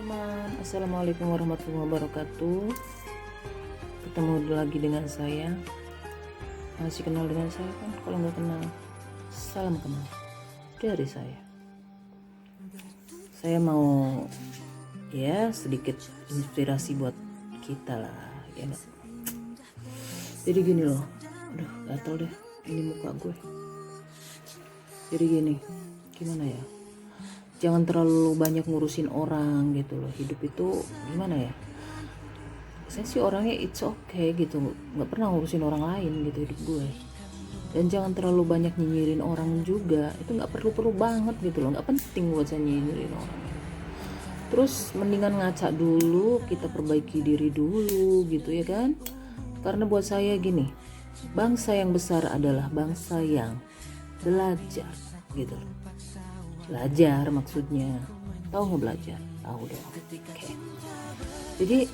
teman-teman, assalamualaikum warahmatullahi wabarakatuh. Ketemu lagi dengan saya. Masih kenal dengan saya kan? Kalau nggak kenal, salam kenal dari saya. Saya mau sedikit inspirasi buat kita lah, ya nggak? Jadi gini loh, aduh gatel deh ini muka gue. Jadi gini, gimana ya? Jangan terlalu banyak ngurusin orang gitu loh. Hidup itu gimana ya, saya sih orangnya it's okay gitu, nggak pernah ngurusin orang lain gitu hidup gue. Dan jangan terlalu banyak nyinyirin orang juga, itu nggak perlu banget gitu loh, nggak penting buat saya nyinyirin orang. Terus mendingan ngaca dulu, kita perbaiki diri dulu gitu ya kan. Karena buat saya gini, bangsa yang besar adalah bangsa yang belajar gitu loh. Belajar maksudnya, tahu nggak belajar? Tahu dong. Oke. Jadi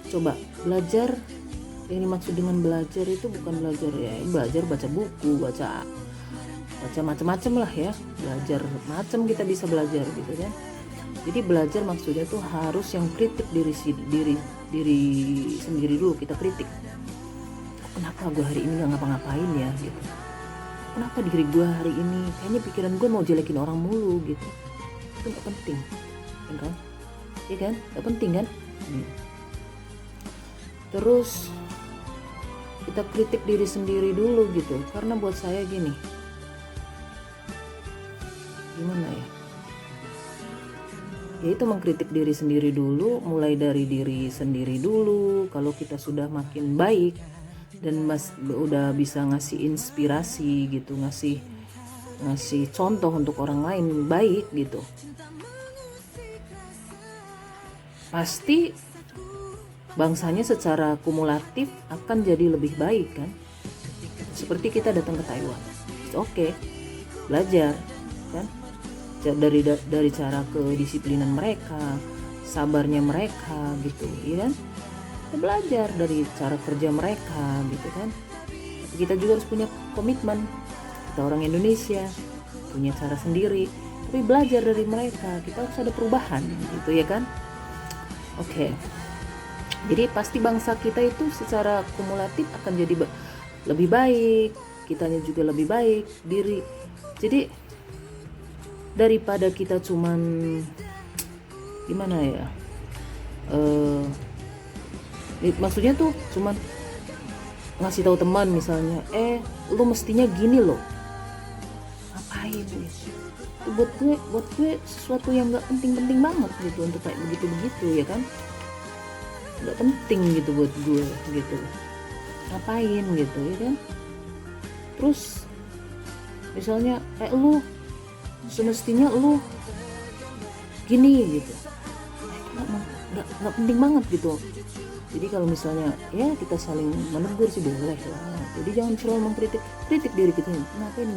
coba belajar, yang dimaksud dengan belajar itu bukan belajar ya belajar baca buku, baca macam-macam lah ya. Belajar macam kita bisa belajar gitu kan. Jadi belajar maksudnya tuh harus yang kritik diri sendiri dulu, kita kritik. Kenapa gue hari ini nggak ngapa-ngapain ya gitu? Kenapa diri gue hari ini kayaknya pikiran gue mau jelekin orang mulu gitu? Itu nggak penting, kan? Iya kan? Nggak penting kan? Terus kita kritik diri sendiri dulu gitu. Karena buat saya gini, gimana ya? Yaitu mengkritik diri sendiri dulu, mulai dari diri sendiri dulu. Kalau kita sudah makin baik dan udah bisa ngasih inspirasi gitu, ngasih contoh untuk orang lain baik gitu, pasti bangsanya secara kumulatif akan jadi lebih baik kan. Seperti kita datang ke Taiwan, oke, belajar kan dari cara kedisiplinan mereka, sabarnya mereka gitu, ya kan? Kita belajar dari cara kerja mereka gitu kan. Tapi kita juga harus punya komitmen. Kita orang Indonesia punya cara sendiri, tapi belajar dari mereka. Kita harus ada perubahan gitu ya kan. Oke. Jadi pasti bangsa kita itu secara kumulatif akan jadi lebih baik, kitanya juga lebih baik diri. Jadi daripada kita cuman gimana ya, maksudnya tuh cuman ngasih tahu teman misalnya, lu mestinya gini loh, ngapain gitu? Itu buat gue sesuatu yang nggak penting banget gitu untuk kayak begitu ya kan, nggak penting gitu buat gue gitu, ngapain gitu ya kan. Terus misalnya lu semestinya lu gini gitu, nggak penting banget gitu. Jadi kalau misalnya ya kita saling menegur sih boleh lah. Jadi jangan selalu kritik diri kita, ngapain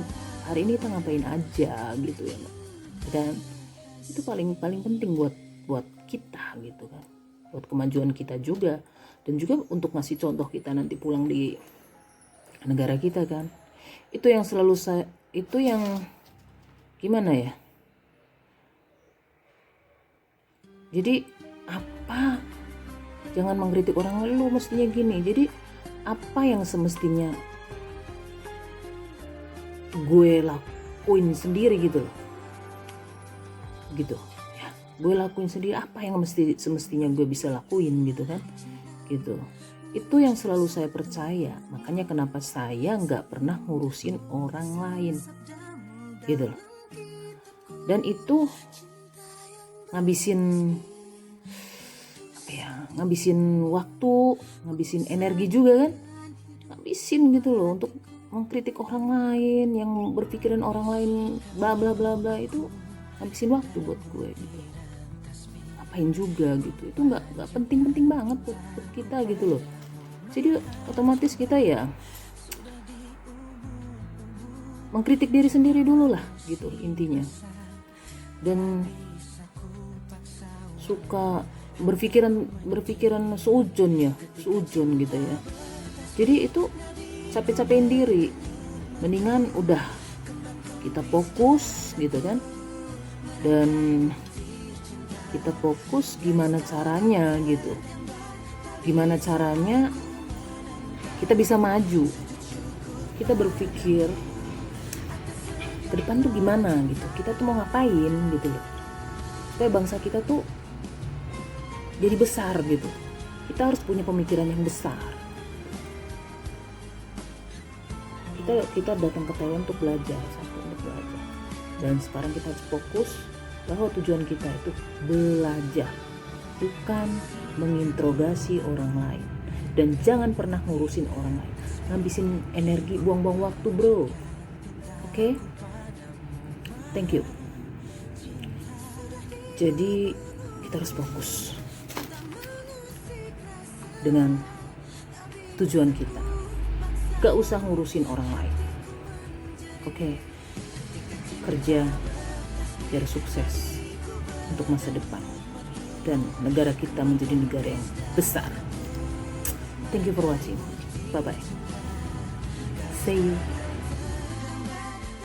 hari ini kita ngapain aja gitu ya. Dan itu paling penting buat kita gitu kan, buat kemajuan kita juga, dan juga untuk ngasih contoh kita nanti pulang di negara kita kan. Itu yang selalu itu yang gimana ya, jadi apa, jangan mengkritik orang lain, lu mestinya gini. Jadi apa yang semestinya gue lakuin sendiri gitu loh, gitu ya, gue lakuin sendiri apa yang semestinya gue bisa lakuin gitu kan, gitu. Itu yang selalu saya percaya. Makanya kenapa saya nggak pernah ngurusin orang lain gitu loh. Dan itu ngabisin waktu, ngabisin energi juga kan, ngabisin gitu loh untuk mengkritik orang lain, yang berpikiran orang lain bla bla bla bla, itu ngabisin waktu buat gue gitu. Ngapain juga gitu, itu nggak penting banget buat kita gitu loh. Jadi otomatis kita ya mengkritik diri sendiri dulu lah gitu intinya. Dan suka berpikiran seujun gitu ya. Jadi itu capek-capekin diri, mendingan udah kita fokus gitu kan, dan kita fokus gimana caranya gitu, gimana caranya kita bisa maju, kita berpikir ke depan tuh gimana gitu, kita tuh mau ngapain gitu loh, supaya bangsa kita tuh jadi besar gitu. Kita harus punya pemikiran yang besar. Kita datang ke Taiwan untuk belajar, dan sekarang kita harus fokus bahwa tujuan kita itu belajar, bukan menginterogasi orang lain. Dan jangan pernah ngurusin orang lain, ngabisin energi, buang-buang waktu bro. Oke? Thank you. Jadi kita harus fokus dengan tujuan kita, gak usah ngurusin orang lain. Oke? Kerja biar sukses untuk masa depan dan negara kita menjadi negara yang besar. Thank you for watching. Bye bye. See you.